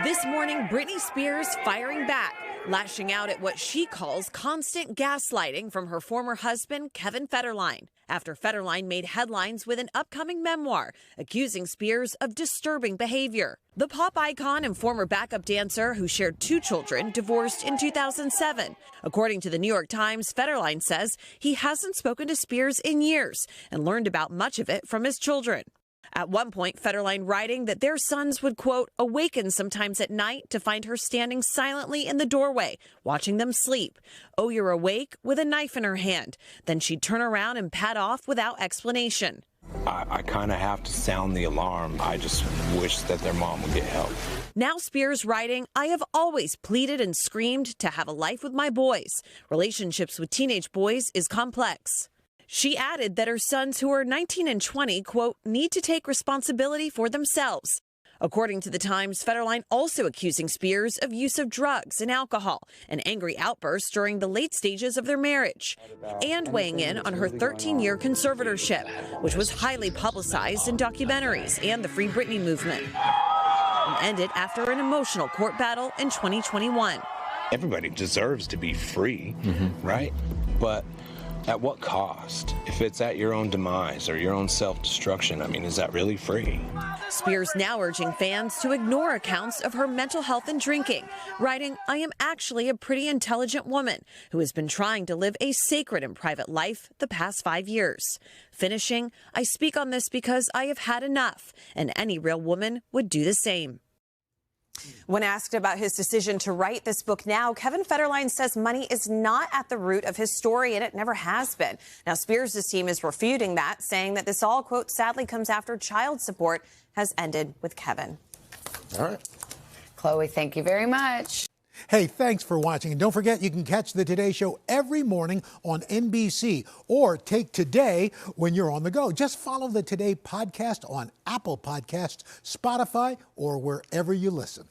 This morning, Britney Spears firing back, lashing out at what she calls constant gaslighting from her former husband, Kevin Federline, after Federline made headlines with an upcoming memoir accusing Spears of disturbing behavior. The pop icon and former backup dancer, who shared 2 children, divorced in 2007. According to the New York Times, Federline says he hasn't spoken to Spears in years and learned about much of it from his children. At one point, Federline writing that their sons would, quote, awaken sometimes at night to find her standing silently in the doorway, watching them sleep. Oh, you're awake, with a knife in her hand. Then she'd turn around and pad off without explanation. I kind of have to sound the alarm. I just wish that their mom would get help. Now Spears writing, I have always pleaded and screamed to have a life with my boys. Relationships with teenage boys is complex. She added that her sons, who are 19 and 20, quote, need to take responsibility for themselves. According to the Times, Federline also accusing Spears of use of drugs and alcohol and angry outbursts during the late stages of their marriage, and weighing in on her 13-year conservatorship, which was highly publicized in documentaries and the Free Britney movement, and ended after an emotional court battle in 2021. Everybody deserves to be free, right? But at what cost? If it's at your own demise or your own self-destruction, I mean, is that really free? Spears now urging fans to ignore accounts of her mental health and drinking, writing, I am actually a pretty intelligent woman who has been trying to live a sacred and private life the past 5 years. Finishing, I speak on this because I have had enough, and any real woman would do the same. When asked about his decision to write this book now, Kevin Federline says money is not at the root of his story, and it never has been. Now, Spears' team is refuting that, saying that this all, quote, sadly comes after child support has ended with Kevin. All right. Chloe, thank you very much. Hey, thanks for watching. And don't forget, you can catch the Today Show every morning on NBC or take Today when you're on the go. Just follow the Today podcast on Apple Podcasts, Spotify, or wherever you listen.